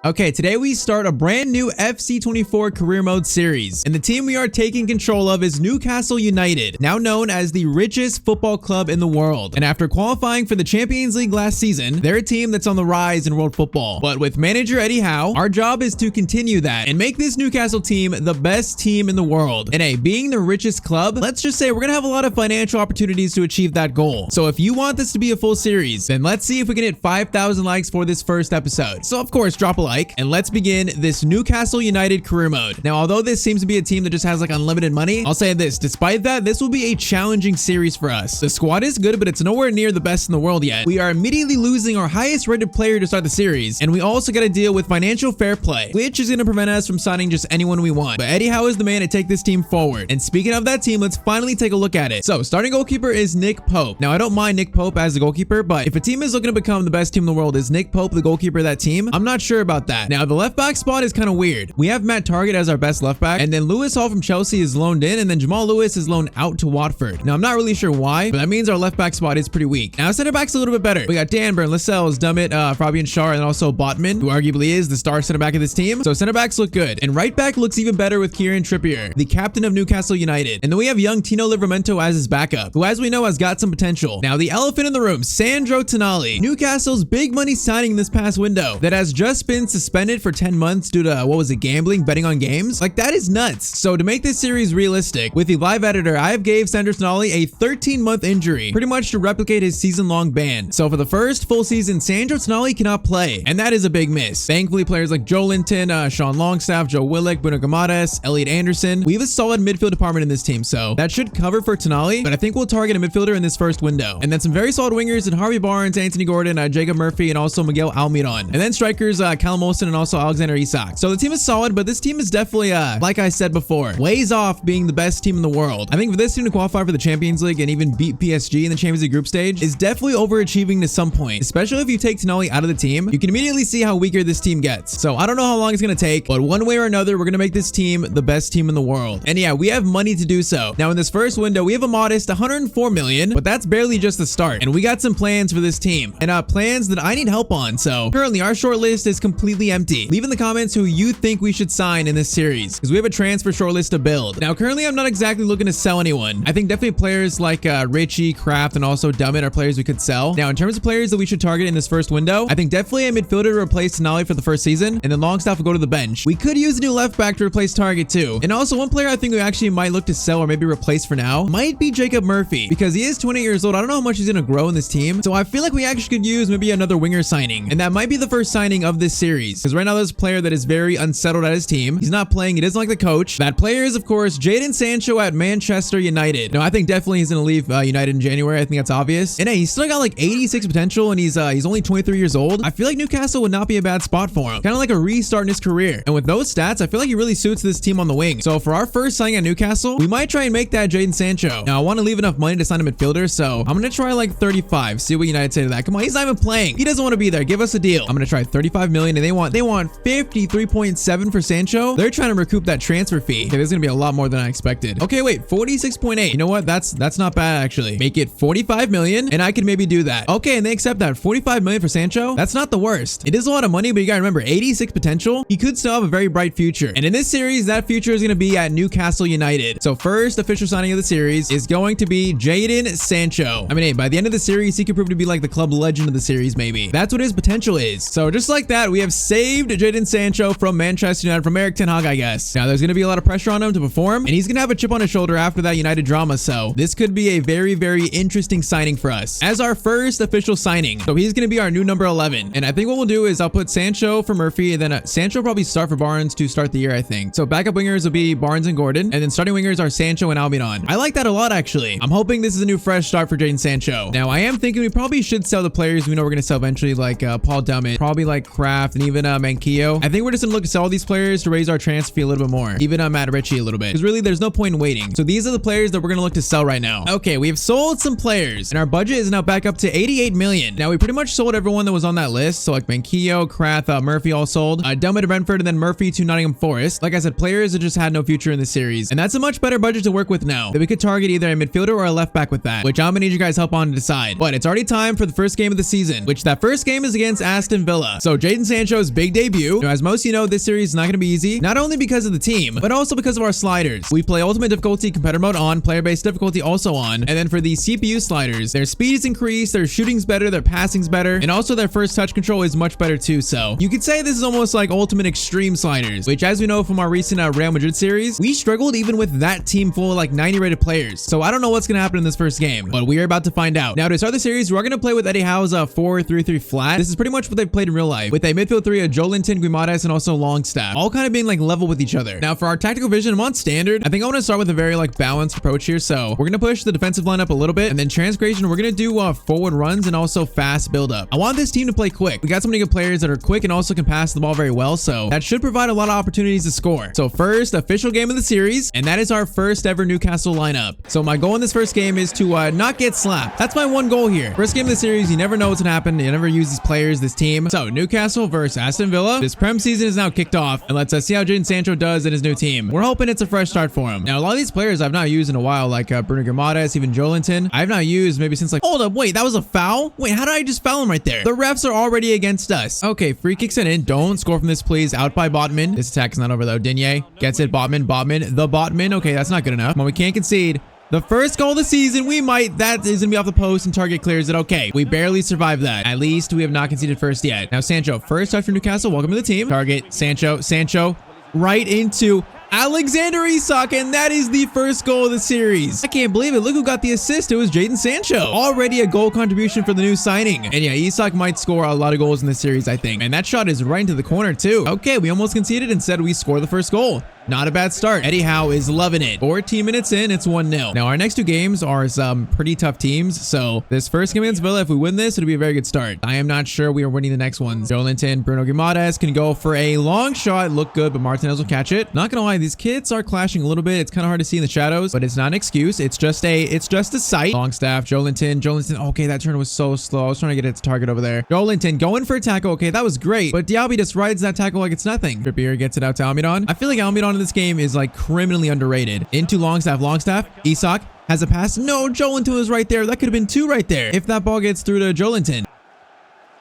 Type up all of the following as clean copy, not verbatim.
Okay, today we start a brand new FC24 Career Mode series, and the team we are taking control of is Newcastle United, now known as the richest football club in the world. And after qualifying for the Champions League last season, they're a team that's on the rise in world football. But with manager Eddie Howe, our job is to continue that and make this Newcastle team the best team in the world. And hey, being the richest club, let's just say we're gonna have a lot of financial opportunities to achieve that goal. So if you want this to be a full series, then let's see if we can hit 5,000 likes for this first episode. So of course, drop a like. And let's begin this Newcastle United Career Mode. Now, although this seems to be a team that just has like unlimited money, I'll say this, despite that, this will be a challenging series for us. The squad is good, but it's nowhere near the best in the world yet. We are immediately losing our highest rated player to start the series, and we also got to deal with financial fair play, which is going to prevent us from signing just anyone we want. But Eddie Howe is the man to take this team forward. And speaking of that team, let's finally take a look at it. So, starting goalkeeper is Nick Pope. Now, I don't mind Nick Pope as the goalkeeper, but if a team is looking to become the best team in the world, is Nick Pope the goalkeeper of that team? I'm not sure about that. Now, the left back spot is kind of weird. We have Matt Targett as our best left back, and then Lewis Hall from Chelsea is loaned in, and then Jamal Lewis is loaned out to Watford. Now, I'm not really sure why, but that means our left back spot is pretty weak. Now, center back's a little bit better. We got Danburn, Lascelles, Dummett, Fabian Schär, and also Botman, who arguably is the star center back of this team. So center backs look good, and right back looks even better with Kieran Trippier, the captain of Newcastle United. And then we have young Tino Livramento as his backup, who, as we know, has got some potential. Now, the elephant in the room, Sandro Tonali, Newcastle's big money signing this past window that has just been suspended for 10 months due to, what was it, gambling, betting on games? Like, that is nuts. So to make this series realistic, with the live editor, I have gave Sandro Tonali a 13-month injury, pretty much to replicate his season-long ban. So for the first full season, Sandro Tonali cannot play, and that is a big miss. Thankfully, players like Joe Linton, Sean Longstaff, Joe Willock, Bruno Gamadas, Elliot Anderson, we have a solid midfield department in this team, so that should cover for Tonali, but I think we'll target a midfielder in this first window. And then some very solid wingers in Harvey Barnes, Anthony Gordon, Jacob Murphy, and also Miguel Almiron. And then strikers, Callum Olsen and also Alexander Isak. So the team is solid, but this team is definitely, like I said before, ways off being the best team in the world. I think for this team to qualify for the Champions League and even beat PSG in the Champions League group stage is definitely overachieving to some point, especially if you take Tonali out of the team. You can immediately see how weaker this team gets. So I don't know how long it's going to take, but one way or another, we're going to make this team the best team in the world. And yeah, we have money to do so. Now in this first window, we have a modest 104 million, but that's barely just the start. And we got some plans for this team and plans that I need help on. So currently our short list is completely empty. Leave in the comments who you think we should sign in this series, because we have a transfer shortlist to build. Now currently I'm not exactly looking to sell anyone. I think definitely players like Richie, Kraft, and also Dummett are players we could sell. Now in terms of players that we should target in this first window, I think definitely a midfielder to replace Tonali for the first season, and then Longstaff will go to the bench. We could use a new left back to replace Target too. And also one player I think we actually might look to sell or maybe replace for now might be Jacob Murphy, because he is 20 years old. I don't know how much he's going to grow in this team, so I feel like we actually could use maybe another winger signing, and that might be the first signing of this series, because right now there's a player that is very unsettled at his team. He's not playing. He doesn't like the coach. That player is, of course, Jadon Sancho at Manchester United. Now, I think definitely he's going to leave United in January. I think that's obvious. And hey, he's still got like 86 potential, and he's only 23 years old. I feel like Newcastle would not be a bad spot for him. Kind of like a restart in his career. And with those stats, I feel like he really suits this team on the wing. So for our first signing at Newcastle, we might try and make that Jadon Sancho. Now, I want to leave enough money to sign a midfielder, so I'm going to try like 35. See what United say to that. Come on, he's not even playing. He doesn't want to be there. Give us a deal. I'm going to try 35 million, and they want 53.7 for Sancho. They're trying to recoup that transfer fee. Okay, this is going to be a lot more than I expected. Okay, wait, 46.8. You know what? That's not bad, actually. Make it 45 million, and I could maybe do that. Okay, and they accept that. 45 million for Sancho? That's not the worst. It is a lot of money, but you got to remember, 86 potential. He could still have a very bright future. And in this series, that future is going to be at Newcastle United. So first official signing of the series is going to be Jadon Sancho. I mean, hey, by the end of the series, he could prove to be like the club legend of the series, maybe. That's what his potential is. So just like that, we have saved Jadon Sancho from Manchester United, from Eric Ten Hag, I guess. Now, there's going to be a lot of pressure on him to perform, and he's going to have a chip on his shoulder after that United drama, so this could be a very, very interesting signing for us as our first official signing. So he's going to be our new number 11, and I think what we'll do is I'll put Sancho for Murphy, and then Sancho will probably start for Barnes to start the year, I think. So backup wingers will be Barnes and Gordon, and then starting wingers are Sancho and Almiron. I like that a lot, actually. I'm hoping this is a new fresh start for Jadon Sancho. Now, I am thinking we probably should sell the players we know we're going to sell eventually, like Paul Dummett, probably like Kraft, and even Manquillo. I think we're just going to look to sell all these players to raise our transfer fee a little bit more. Even Matt Ritchie a little bit, because really there's no point in waiting. So these are the players that we're going to look to sell right now. Okay, we have sold some players, and our budget is now back up to 88 million. Now, we pretty much sold everyone that was on that list. So like Manquillo, Kraft, Murphy all sold. Dummett to Brentford, and then Murphy to Nottingham Forest. Like I said, players that just had no future in the series. And that's a much better budget to work with now, that we could target either a midfielder or a left back with that, which I'm going to need you guys help on to decide. But it's already time for the first game of the season, which that first game is against Aston Villa. So Jadon Sancho Sancho's big debut. Now, as most of you know, this series is not going to be easy, not only because of the team, but also because of our sliders. We play ultimate difficulty, competitor mode on, player-based difficulty also on, and then for the CPU sliders, their speed is increased, their shooting's better, their passing's better, and also their first touch control is much better too. So you could say this is almost like ultimate extreme sliders, which, as we know from our recent Real Madrid series, we struggled even with that team full of like 90 rated players. So I don't know what's going to happen in this first game, but we are about to find out. Now, to start the series, we're going to play with Eddie Howe's 4-3-3 flat. This is pretty much what they've played in real life, with a midfield three of Joelinton, Guimaraes, and also Longstaff, all kind of being like level with each other. Now, for our tactical vision, I'm on standard. I think I want to start with a very like balanced approach here. So we're going to push the defensive line up a little bit, and then transgression, we're going to do forward runs and also fast build up. I want this team to play quick. We got so many good players that are quick and also can pass the ball very well, so that should provide a lot of opportunities to score. So first official game of the series, and that is our first ever Newcastle lineup. So my goal in this first game is to not get slapped. That's my one goal here. First game of the series, you never know what's gonna happen. You never use these players, this team. So Newcastle versus Aston Villa. This Prem season is now kicked off, and let's see how Jadon Sancho does in his new team. We're hoping it's a fresh start for him. Now, a lot of these players I've not used in a while, like Bruno Guimaraes, even Joelinton, I've not used maybe since like, hold up, wait, that was a foul? Wait, how did I just foul him right there? The refs are already against us. Okay, free kicks it in. Don't score from this, please. Out by Botman. This attack is not over though. Digne gets it. Botman. The Botman. Okay, that's not good enough. Well, we can't concede. The first goal of the season, we might. That is going to be off the post and target clears it. Okay, we barely survived that. At least we have not conceded first yet. Now, Sancho, first touch for Newcastle. Welcome to the team. Target, Sancho, right into Alexander Isak, and that is the first goal of the series. I can't believe it. Look who got the assist. It was Jadon Sancho. Already a goal contribution for the new signing. And yeah, Isak might score a lot of goals in this series, I think. And that shot is right into the corner too. Okay, we almost conceded. Instead, we score the first goal. Not a bad start. Eddie Howe is loving it. 14 minutes in, it's 1-0. Now, our next two games are some pretty tough teams. So this first game against Villa, if we win this, it'll be a very good start. I am not sure we are winning the next ones. Joelinton, Bruno Guimaraes can go for a long shot. Look good, but Martinez will catch it. Not gonna lie, these kits are clashing a little bit. It's kind of hard to see in the shadows, but it's not an excuse. It's just a sight. Longstaff, Joelinton. Okay, that turn was so slow. I was trying to get it to target over there. Joelinton going for a tackle. Okay, that was great, but Diaby just rides that tackle like it's nothing. Trippier gets it out to Almiron. I feel like Almiron in this game is like criminally underrated. Into Longstaff. Isak has a pass. No, Joelinton was right there. That could have been two right there if that ball gets through to Joelinton.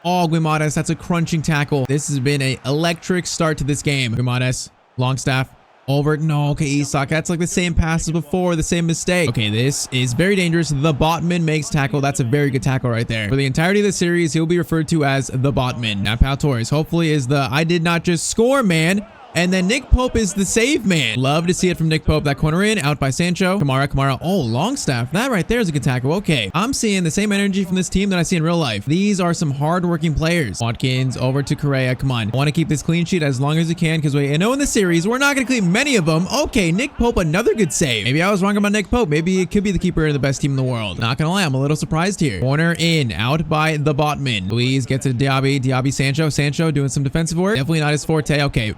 Oh, Guimaraes, that's a crunching tackle. This has been an electric start to this game. Guimaraes, Longstaff, over. No, okay, Isak. That's like the same pass as before, the same mistake. Okay, this is very dangerous. The Botman makes tackle. That's a very good tackle right there. For the entirety of the series, he'll be referred to as the Botman. Now, Pau Torres hopefully is the I did not just score man. And then Nick Pope is the save man. Love to see it from Nick Pope. That corner in, out by Sancho. Kamara. Oh, Longstaff. That right there is a good tackle. Okay, I'm seeing the same energy from this team that I see in real life. These are some hard-working players. Watkins over to Correa. Come on. I want to keep this clean sheet as long as you can because we know in the series, we're not going to clean many of them. Okay, Nick Pope, another good save. Maybe I was wrong about Nick Pope. Maybe it could be the keeper of the best team in the world. Not going to lie, I'm a little surprised here. Corner in, out by the Botman. Luis gets to Diaby, Sancho doing some defensive work. Definitely not his forte. Okay,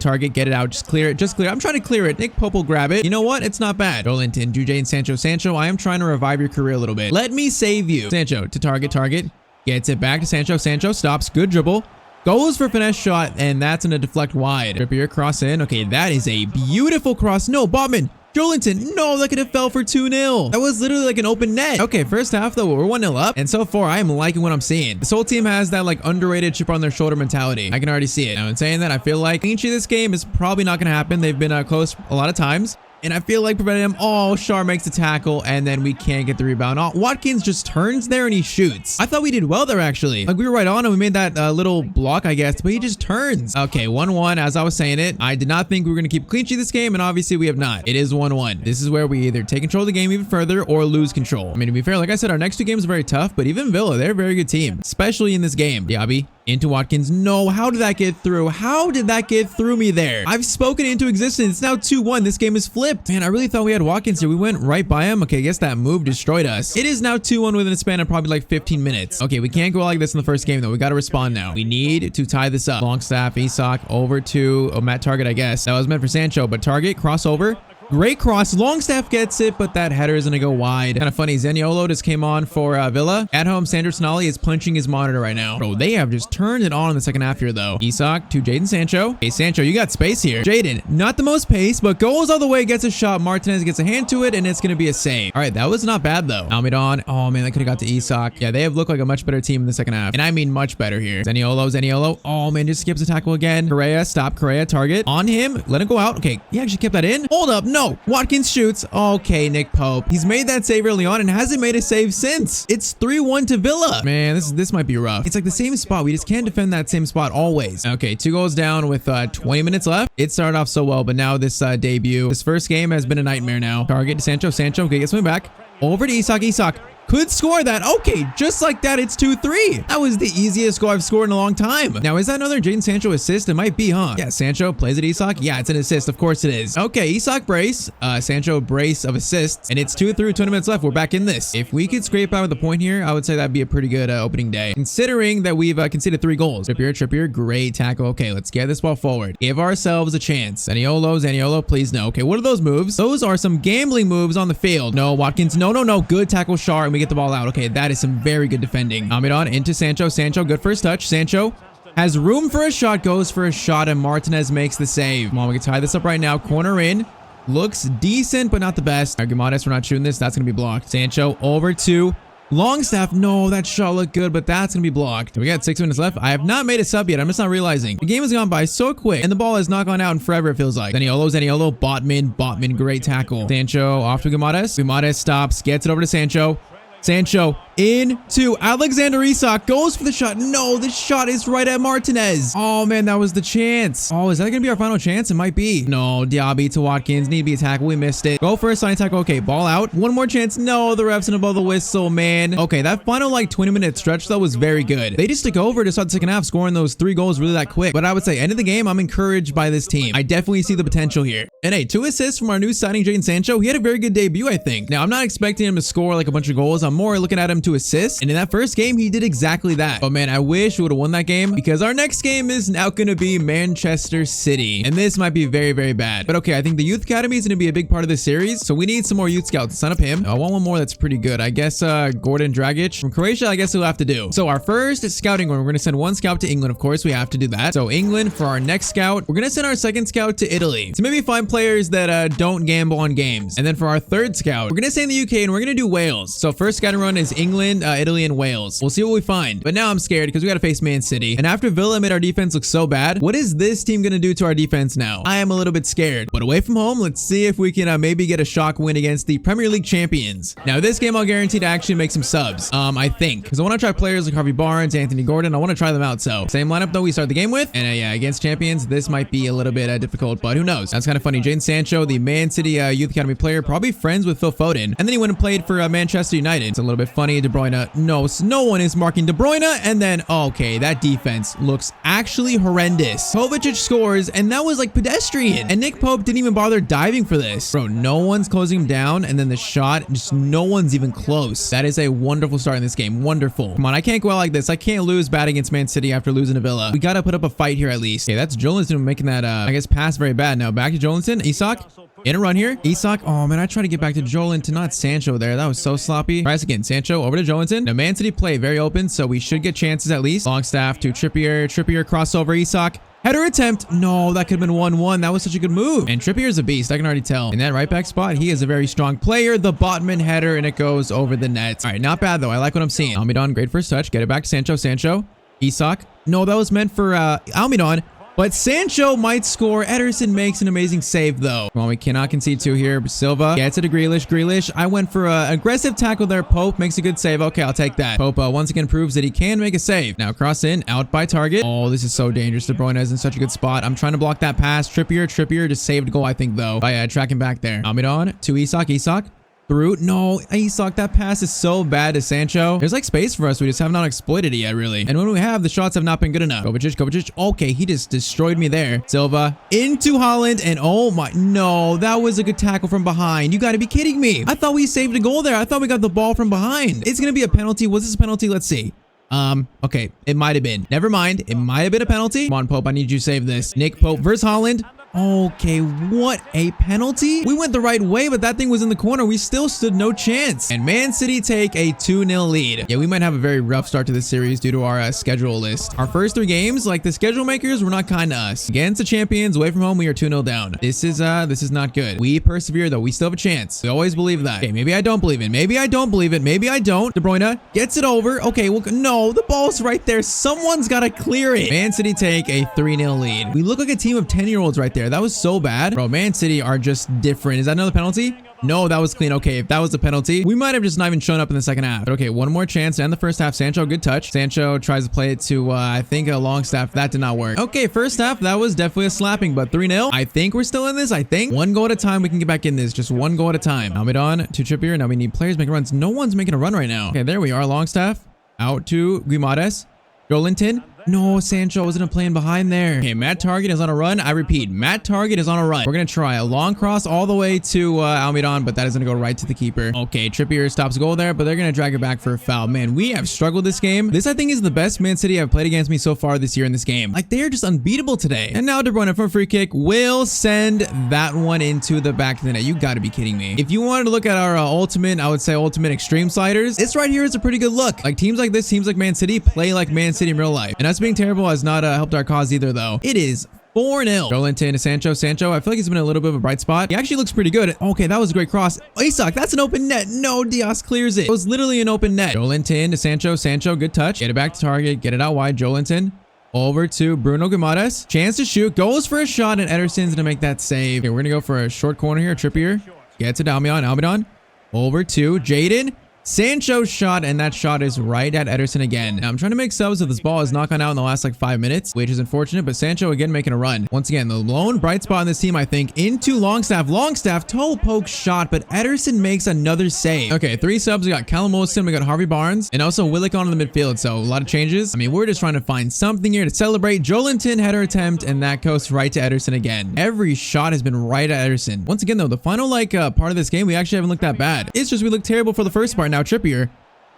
target, get it out. Just clear it. I'm trying to clear it. Nick Pope will grab it. You know what? It's not bad. Joelinton, Jadon Sancho, I am trying to revive your career a little bit. Let me save you. Sancho to target. Gets it back to Sancho. Sancho stops. Good dribble. Goes for finesse shot, and that's in a deflect wide. Trippier cross in. Okay, that is a beautiful cross. No, Botman. Joelinton, no, that could have fell for 2-0. That was literally like an open net. Okay, first half though, we're 1-0 up. And so far, I am liking what I'm seeing. This whole team has that like underrated chip on their shoulder mentality. I can already see it. Now in saying that, I feel like clean sheet this game is probably not going to happen. They've been close a lot of times. And I feel like preventing him. Oh, Shar makes the tackle, and then we can't get the rebound. Oh, Watkins just turns there and he shoots. I thought we did well there, actually. Like, we were right on and we made that little block, I guess, but he just turns. Okay, 1-1, as I was saying it. I did not think we were going to keep clean sheet this game, and obviously we have not. It is 1-1. This is where we either take control of the game even further or lose control. I mean, to be fair, like I said, our next two games are very tough, but even Villa, they're a very good team, especially in this game. Diaby into Watkins. No, how did that get through? How did that get through me there? I've spoken it into existence. It's now 2-1. This game is flipped. Man, I really thought we had Watkins here. We went right by him. Okay, I guess that move destroyed us. It is now 2-1 within a span of probably like 15 minutes. Okay, we can't go like this in the first game though. We got to respond now. We need to tie this up. Longstaff, Isak over to Matt Target, I guess. That was meant for Sancho, but Target, crossover. Great cross. Longstaff gets it, but that header is going to go wide. Kind of funny. Zaniolo just came on for Villa. At home, Sandro Tonali is punching his monitor right now. Bro, they have just turned it on in the second half here, though. Isak to Jadon Sancho. Hey, Sancho, you got space here. Jadon, not the most pace, but goes all the way, gets a shot. Martinez gets a hand to it, and it's going to be a save. All right, that was not bad, though. Almiron. Oh, man, that could have got to Isak. Yeah, they have looked like a much better team in the second half. And I mean much better here. Zaniolo. Oh, man, just skips a tackle again. Correa, stop. Correa, target. On him. Let him go out. Okay, he actually kept that in. Hold up. No. Watkins shoots. Okay, Nick Pope. He's made that save early on and hasn't made a save since. It's 3-1 to Villa. Man, this might be rough. It's like the same spot. We just can't defend that same spot always. Okay, 2 goals down with 20 minutes left. It started off so well, but now this debut, this first game has been a nightmare now. Target to Sancho. Sancho, okay, gets swing back. Over to Isak. Isak could score that. Okay, just like that, it's 2-3. That was the easiest goal I've scored in a long time. Now, is that another Jadon Sancho assist? It might be, huh? Yeah, Sancho plays it Isak. Yeah, it's an assist. Of course it is. Okay, Isak brace. Sancho brace of assists. And it's 2-3, 20 minutes left. We're back in this. If we could scrape out with the point here, I would say that'd be a pretty good opening day. Considering that we've conceded 3 goals. Trippier, great tackle. Okay, let's get this ball forward. Give ourselves a chance. Zaniolo, please no. Okay, what are those moves? Those are some gambling moves on the field. No, Watkins, no. Good tackle, Shar, and we get the ball out. Okay, that is some very good defending. Almiron into Sancho. Sancho, good first touch. Sancho has room for a shot, goes for a shot, and Martinez makes the save. Come on, we can tie this up right now. Corner in. Looks decent, but not the best. Argumadas, we're not shooting this. That's going to be blocked. Sancho over to Longstaff. No, that shot looked good, but that's going to be blocked. We got 6 minutes left. I have not made a sub yet. I'm just not realizing. The game has gone by so quick, and the ball has not gone out in forever, it feels like. Zaniolo, Botman, great tackle. Sancho off to Guimaraes. Guimaraes stops, gets it over to Sancho. Sancho into Alexander Isak, goes for the shot. No, the shot is right at Martinez. Oh man, that was the chance. Oh, is that gonna be our final chance? It might be. No, Diaby to Watkins, need to be a tackle. We missed it. Go for a side tackle. Okay, ball out. One more chance. No, the ref's gonna blow the whistle, man. Okay, that final like 20-minute stretch though was very good. They just took over to start the second half, scoring those 3 goals really that quick. But I would say end of the game, I'm encouraged by this team. I definitely see the potential here. And hey, 2 assists from our new signing, Jadon Sancho. He had a very good debut, I think. Now, I'm not expecting him to score like a bunch of goals. I'm more looking at him to assist. And in that first game, he did exactly that. But man, I wish we would have won that game because our next game is now going to be Manchester City. And this might be very, very bad. But okay, I think the Youth Academy is going to be a big part of this series. So we need some more youth scouts. Sign up him. I want one more that's pretty good. I guess Gordon Dragic from Croatia, I guess we'll have to do. So our first scouting one, we're going to send 1 scout to England. Of course, we have to do that. So England for our next scout. We're going to send our second scout to Italy to maybe find players that don't gamble on games. And then for our third scout, we're going to stay in the UK and we're going to do Wales. So first scouting run is England, Italy, and Wales. We'll see what we find. But now I'm scared because we got to face Man City. And after Villa made our defense look so bad, what is this team going to do to our defense now? I am a little bit scared. But away from home, let's see if we can maybe get a shock win against the Premier League champions. Now this game, I'll guarantee to actually make some subs. I think. Because I want to try players like Harvey Barnes, Anthony Gordon. I want to try them out. So same lineup though we start the game with. And yeah, against champions, this might be a little bit difficult, but who knows? That's kind of funny. Jadon Sancho, the Man City Youth Academy player, probably friends with Phil Foden. And then he went and played for Manchester United. It's a little bit funny. De Bruyne, no one is marking De Bruyne. And then, okay, that defense looks actually horrendous. Kovacic scores, and that was like pedestrian. And Nick Pope didn't even bother diving for this. Bro, no one's closing him down. And then the shot, just no one's even close. That is a wonderful start in this game. Wonderful. Come on, I can't go out like this. I can't lose bad against Man City after losing to Villa. We got to put up a fight here at least. Okay, that's Jolinson making that, I guess, pass very bad. Now back to Jolinson. Isak. In a run here. Isak. Oh, man, I tried to get back to Jolinton, not Sancho there. That was so sloppy. Tries again. Sancho over to Jolinton. Now, Man City play very open, so we should get chances at least. Longstaff to Trippier. Trippier crossover. Isak. Header attempt. No, that could have been 1-1. That was such a good move. And Trippier is a beast. I can already tell. In that right back spot, he is a very strong player. The Botman header, and it goes over the net. All right, not bad, though. I like what I'm seeing. Almiron, great first touch. Get it back to Sancho. Sancho. Isak. No, that was meant for Almiron. But Sancho might score. Ederson makes an amazing save, though. Well, we cannot concede 2 here. Silva gets it to Grealish. Grealish, I went for an aggressive tackle there. Pope makes a good save. Okay, I'll take that. Pope once again proves that he can make a save. Now cross in, out by target. Oh, this is so dangerous. De Bruyne is in such a good spot. I'm trying to block that pass. Trippier just saved a goal, I think, though, by tracking back there. Almiron to Isak. Isak. Through. No, Isak, that pass is so bad to Sancho. There's like space for us. We just have not exploited it yet, really. And when we have, the shots have not been good enough. Kovacic. Okay, he just destroyed me there. Silva into Haaland. And oh my, no, that was a good tackle from behind. You got to be kidding me. I thought we saved a goal there. I thought we got the ball from behind. It's going to be a penalty. Was this a penalty? Let's see. Okay, it might have been. Never mind. It might have been a penalty. Come on, Pope. I need you to save this. Nick Pope versus Haaland. Okay, what a penalty. We went the right way, but that thing was in the corner. We still stood no chance. And Man City take a 2-0 lead. Yeah, we might have a very rough start to this series due to our schedule list. Our first 3 games, like the schedule makers, were not kind to us. Against the champions, away from home, we are 2-0 down. This is not good. We persevere though. We still have a chance. We always believe that. Okay, maybe I don't believe it. Maybe I don't believe it. Maybe I don't. De Bruyne gets it over. Okay, well, no, the ball's right there. Someone's got to clear it. Man City take a 3-0 lead. We look like a team of 10-year-olds right there. That was so bad. Bro, Man City are just different. Is that another penalty? No, that was clean. Okay, if that was a penalty, we might have just not even shown up in the second half. But okay, one more chance to end the first half. Sancho, good touch. Sancho tries to play it to, I think, a Longstaff. That did not work. Okay, first half, that was definitely a slapping, but 3-0. I think we're still in this. I think. One goal at a time, we can get back in this. Just one goal at a time. Almidon to Trippier. Now we need players making runs. No one's making a run right now. Okay, there we are. Longstaff. Out to Guimaraes. Joelinton. No, Sancho wasn't playing behind there. Okay, Matt Target is on a run. I repeat, Matt Target is on a run. We're going to try a long cross all the way to Almidon, but that is going to go right to the keeper. Okay, Trippier stops goal there, but they're going to drag it back for a foul. Man, we have struggled this game. This, I think, is the best Man City have played against me so far this year in this game. Like, they are just unbeatable today. And now De Bruyne from a free kick will send that one into the back of the net. You got to be kidding me. If you wanted to look at our ultimate, I would say ultimate extreme sliders, this right here is a pretty good look. Like, teams like this, teams like Man City, play like Man City in real life. And us being terrible has not helped our cause either, though. It is 4-0. Joelinton to Sancho. Sancho, I feel like he's been a little bit of a bright spot. He actually looks pretty good. Okay, that was a great cross. Isak, that's an open net. No, Diaz clears it. It was literally an open net. Joelinton to Sancho. Sancho, good touch. Get it back to target. Get it out wide. Joelinton. Over to Bruno Guimaraes. Chance to shoot. Goes for a shot, and Ederson's gonna make that save. Okay, we're gonna go for a short corner here. Trippier. Gets it to Almidon. Over to Jaden. Sancho's shot, and that shot is right at Ederson again. Now, I'm trying to make subs if this ball has not gone out in the last like 5 minutes, which is unfortunate, but Sancho again making a run. Once again, the lone bright spot in this team, I think, into Longstaff. Longstaff, toe poke shot, but Ederson makes another save. Okay, 3 subs. We got Callum Wilson, we got Harvey Barnes, and also Willock on in the midfield, so a lot of changes. I mean, we're just trying to find something here to celebrate. Joelinton header attempt, and that goes right to Ederson again. Every shot has been right at Ederson. Once again, though, the final part of this game, we actually haven't looked that bad. It's just we look terrible for the first part. Now Trippier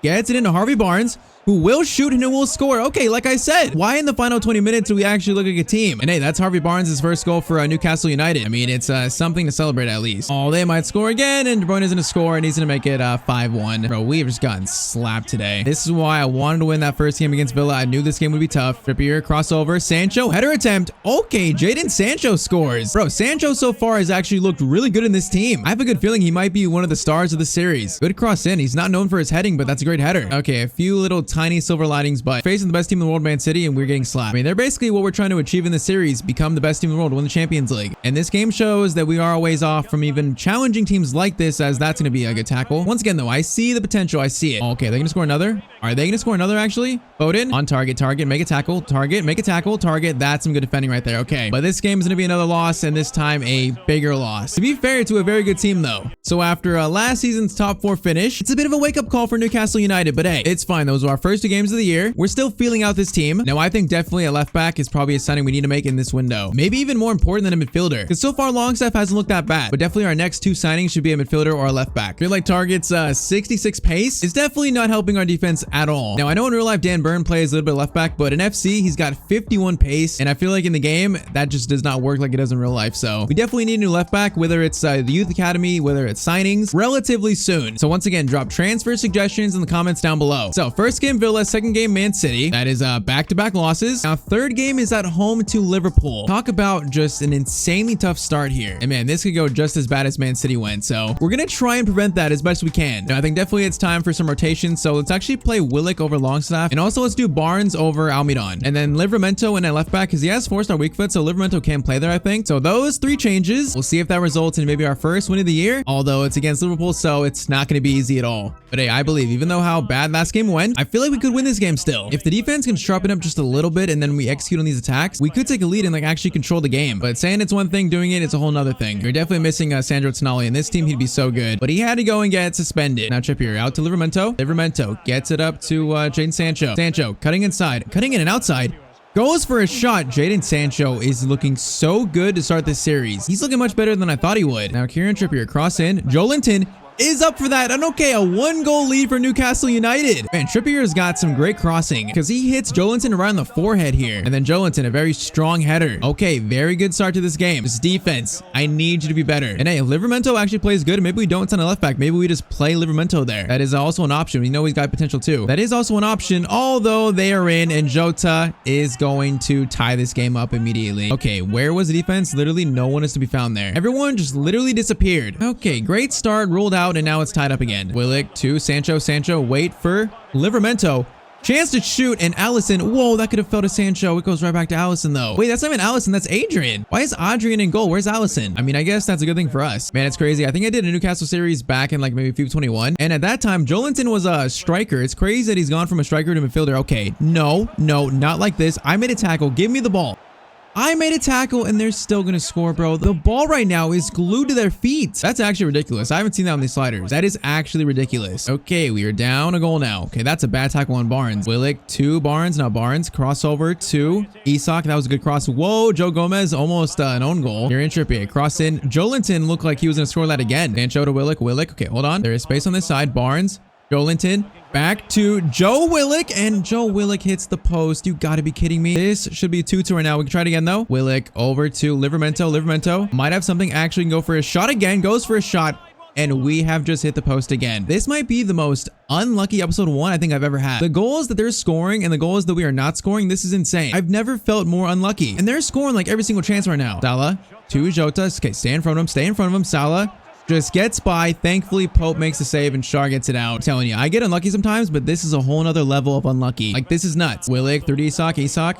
gets it into Harvey Barnes, who will shoot and who will score. Okay, like I said, why in the final 20 minutes do we actually look like a team? And hey, that's Harvey Barnes' first goal for Newcastle United. I mean, it's something to celebrate at least. Oh, they might score again, and De Bruyne is going to score, and he's going to make it 5-1. Bro, we have just gotten slapped today. This is why I wanted to win that first game against Villa. I knew this game would be tough. Trippier, crossover, Sancho, header attempt. Okay, Jaden Sancho scores. Bro, Sancho so far has actually looked really good in this team. I have a good feeling he might be one of the stars of the series. Good cross in. He's not known for his heading, but that's a great header. Okay, a few little tiny silver linings, but facing the best team in the world, Man City, and we're getting slapped. I mean, they're basically what we're trying to achieve in the series, become the best team in the world, win the Champions League. And this game shows that we are a ways off from even challenging teams like this, as that's going to be a good tackle. Once again, though, I see the potential. I see it. Okay, they're going to score another. Are they going to score another, actually? Foden on target, make a tackle, make a tackle, target. That's some good defending right there. Okay, but this game is going to be another loss, and this time a bigger loss. To be fair to a very good team, though. So after last season's top 4 finish, it's a bit of a wake-up call for Newcastle United, but hey, it's fine. Those were our first 2 games of the year. We're still feeling out this team. Now, I think definitely a left back is probably a signing we need to make in this window. Maybe even more important than a midfielder, because so far Longstaff hasn't looked that bad, but definitely our next 2 signings should be a midfielder or a left back. I feel like Target's 66 pace is definitely not helping our defense at all. Now, I know in real life Dan Burn plays a little bit left back, but in FC he's got 51 pace, and I feel like in the game that just does not work like it does in real life. So we definitely need a new left back, whether it's the youth academy, whether it's signings, relatively soon. So once again, drop transfer suggestions in the comments down below. So first game Villa, second game Man City. That is back-to-back losses. Now third game is at home to Liverpool. Talk about just an insanely tough start here. And man, this could go just as bad as Man City went. So we're gonna try and prevent that as best we can. Now I think definitely it's time for some rotation. So let's actually play Willock over Longstaff, and also let's do Barnes over Almidon, and then Livramento in at left back, because he has 4-star weak foot, so Livramento can play there, I think. So those 3 changes, we'll see if that results in maybe our first win of the year, although it's against Liverpool, so it's not going to be easy at all. But hey, I believe, even though how bad last game went, I feel like we could win this game still. If the defense can sharpen up just a little bit and then we execute on these attacks, we could take a lead and like actually control the game. But saying it's one thing, doing it, it's a whole nother thing. You're definitely missing Sandro Tonali. In this team, he'd be so good, but he had to go and get suspended. Now Trippier out to Livramento. Livramento gets it up to Jaden Sancho. Sancho cutting inside, cutting in and outside. Goes for a shot. Jaden Sancho is looking so good to start this series. He's looking much better than I thought he would. Now Kieran Trippier cross in. Joelinton is up for that. And okay, a 1-goal lead for Newcastle United. Man, Trippier's got some great crossing because he hits Joelinton right on the forehead here. And then Joelinton, a very strong header. Okay, very good start to this game. This defense, I need you to be better. And hey, if Livramento actually plays good, maybe we don't send a left back. Maybe we just play Livramento there. That is also an option. We know he's got potential too. That is also an option, although they are in, and Jota is going to tie this game up immediately. Okay, where was the defense? Literally no one is to be found there. Everyone just literally disappeared. Okay, great start, ruled out, and now it's tied up again. Willick to Sancho. Sancho, wait for Livramento. Chance to shoot, and Allison. Whoa, that could have fell to Sancho. It goes right back to Allison, though. Wait, that's not even Allison. That's Adrian. Why is Adrian in goal? Where's Allison? I mean, I guess that's a good thing for us. Man, it's crazy. I think I did a Newcastle series back in like maybe FIFA 21. And at that time, Joelinton was a striker. It's crazy that he's gone from a striker to midfielder. Okay, no, not like this. I made a tackle. Give me the ball. I made a tackle and they're still going to score, bro. The ball right now is glued to their feet. That's actually ridiculous. I haven't seen that on these sliders. That is actually ridiculous. Okay, we are down a goal now. Okay, that's a bad tackle on Barnes. Willick to Barnes. Now Barnes crossover to Isak. That was a good cross. Whoa, Joe Gomez almost an own goal. Here in Trippier. Cross in. Joelinton looked like he was going to score that again. Sancho to Willick. Willick. Okay, hold on. There is space on this side. Barnes. Joelinton back to Joe Willick, and Joe Willick hits the post. You gotta be kidding me. This should be a 2-2 right now. We can try it again though. Willick over to Livramento. Livramento might have something. Actually can go for a shot again. Goes for a shot, and we have just hit the post again. This might be the most unlucky episode 1 I think I've ever had. The goals that they're scoring and the goals that we are not scoring, this is insane. I've never felt more unlucky, and they're scoring like every single chance right now. Salah to Jota. Okay, stay in front of him. Stay in front of him. Salah just gets by. Thankfully, Pope makes a save and Shar gets it out. I'm telling you, I get unlucky sometimes, but this is a whole nother level of unlucky. Like, this is nuts. Willick through to Isak. Isak,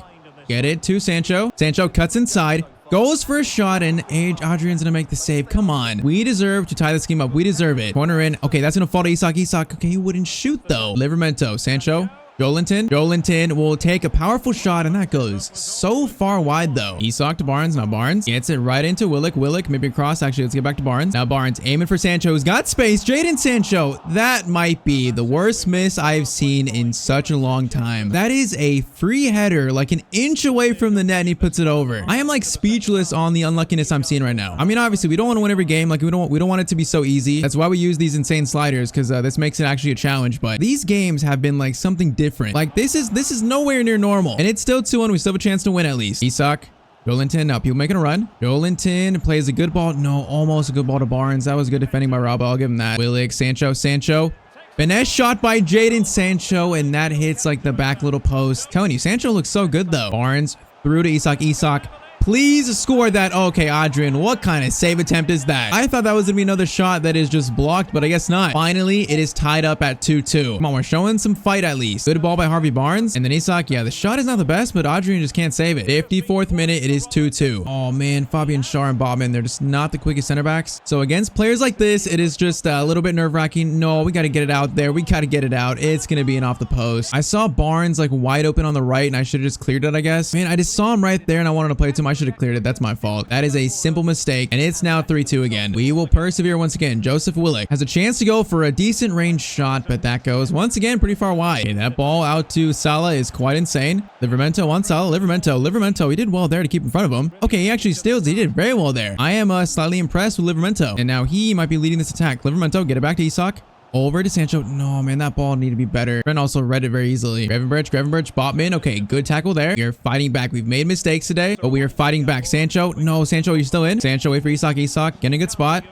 get it to Sancho. Sancho cuts inside, goes for a shot, and Adrian's gonna make the save. Come on. We deserve to tie this game up. We deserve it. Corner in. Okay, that's gonna fall to Isak. Isak, okay, he wouldn't shoot though. Livramento. Sancho. Joelinton. Joelinton will take a powerful shot, and that goes so far wide, though. Isak to Barnes. Now Barnes gets it right into Willick. Willick, maybe a cross. Actually, let's get back to Barnes. Now Barnes aiming for Sancho. He's got space. Jadon Sancho. That might be the worst miss I've seen in such a long time. That is a free header, like an inch away from the net, and he puts it over. I am like speechless on the unluckiness I'm seeing right now. I mean, obviously, we don't want to win every game. Like, we don't want it to be so easy. That's why we use these insane sliders, because this makes it actually a challenge. But these games have been like something different. Like, this is nowhere near normal, and it's still 2-1. We still have a chance to win at least. Isak, Joelinton. Now people making a run. Joelinton plays a good ball. No, almost a good ball to Barnes. That was good defending by Rob. I'll give him that. Willick, Sancho. Finesse shot by Jadon Sancho, and that hits like the back little post. Telling you, Sancho looks so good though. Barnes through to Isak. Isak, please score that. Okay, Adrian, what kind of save attempt is that? I thought that was gonna be another shot that is just blocked, but I guess not. Finally, it is tied up at 2-2. Come on, we're showing some fight at least. Good ball by Harvey Barnes, and then Isak. Yeah, the shot is not the best, but Adrian just can't save it. 54th minute, it is 2-2. Oh man, Fabian Schär and Bobman, they're just not the quickest center backs. So against players like this, it is just a little bit nerve-wracking. No, we got to get it out there. We got to get it out. It's gonna be an off the post. I saw Barnes like wide open on the right, and I should have just cleared it, I guess. Man, I just saw him right there, and I wanted to play to him. I should have cleared it. That's my fault. That is a simple mistake, and it's now 3-2 again. We will persevere once again. Joseph Willick has a chance to go for a decent range shot, but that goes once again pretty far wide. Okay, that ball out to Salah is quite insane. Livramento on Salah. Livramento. He did well there to keep in front of him. Okay, he actually steals. He did very well there. I am slightly impressed with Livramento, and now he might be leading this attack. Livramento, get it back to Isak. Over to Sancho. No, man, that ball needed to be better. And also read it very easily. Gravenberch, Botman. Okay, good tackle there. We are fighting back. We've made mistakes today, but we are fighting back. Sancho. No, Sancho, you're still in. Sancho, wait for Isak. Isak, getting a good spot.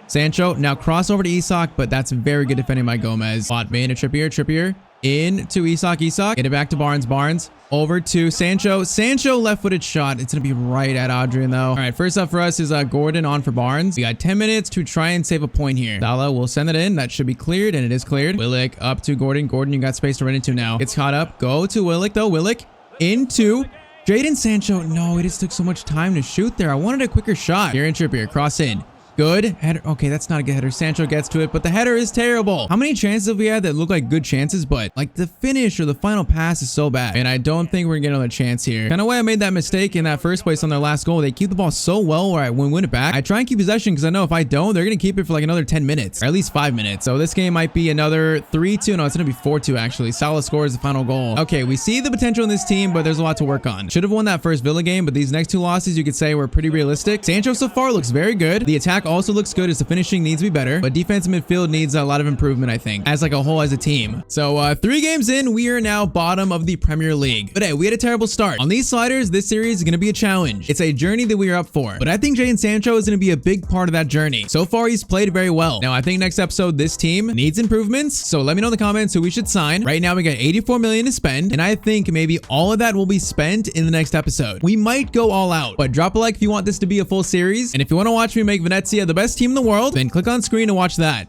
Sancho, now cross over to Isak, but that's very good defending by Gomez. Botman to Trippier. In to Isak. Get it back to Barnes. Over to Sancho. Left-footed shot. It's going to be right at Adrian, though. All right, first up for us is Gordon on for Barnes. We got 10 minutes to try and save a point here. Salah will send it in. That should be cleared, and it is cleared. Willick up to Gordon. Gordon, you got space to run into now. It's caught up. Go to Willick, though. Willick into Jadon Sancho. No, it just took so much time to shoot there. I wanted a quicker shot. Here in Trippier. Cross in. Good header. Okay, that's not a good header. Sancho gets to it, but the header is terrible. How many chances have we had that look like good chances, but like the finish or the final pass is so bad? And I don't think we're gonna get another chance here. Kind of why I made that mistake in that first place on their last goal. They keep the ball so well where I win it back. I try and keep possession because I know if I don't, they're gonna keep it for like another 10 minutes, or at least 5 minutes. So this game might be another 3-2. No, it's gonna be 4-2 actually. Salah scores the final goal. Okay, we see the potential in this team, but there's a lot to work on. Should have won that first Villa game, but these next 2 losses you could say were pretty realistic. Sancho so far looks very good. The attack attack also looks good. As the finishing needs to be better, but defensive midfield needs a lot of improvement, I think, as like a whole, as a team. So 3 games in, we are now bottom of the Premier League. But hey, we had a terrible start. On these sliders, this series is going to be a challenge. It's a journey that we are up for. But I think Jadon Sancho is going to be a big part of that journey. So far, he's played very well. Now, I think next episode, this team needs improvements. So let me know in the comments who we should sign. Right now, we got 84 million to spend. And I think maybe all of that will be spent in the next episode. We might go all out. But drop a like if you want this to be a full series. And if you want to watch me make Venezia the best team in the world, then click on screen to watch that.